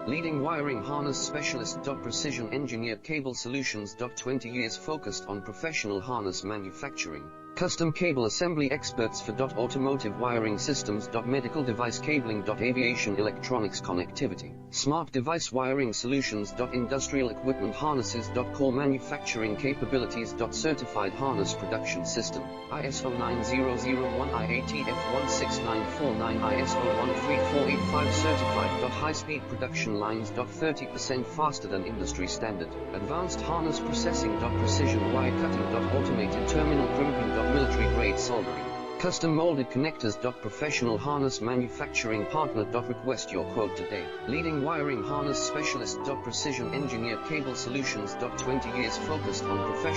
Leading wiring harness specialist. Precision engineered cable solutions. 20 years focused on professional harness manufacturing. Custom cable assembly experts for automotive wiring systems. Medical device cabling. Aviation electronics connectivity. Smart device wiring solutions. Industrial equipment harnesses. Core manufacturing capabilities. Certified harness production system. ISO 9001 IATF 16949 ISO 13485 certified. High-speed production lines. 30% faster than industry standard. Advanced harness processing. Precision wire cutting. Automated terminal crimping. Military grade soldering. Custom molded connectors. Professional harness manufacturing partner. Request your quote today. Leading wiring harness specialist. Precision engineered cable solutions. 20 years focused on professional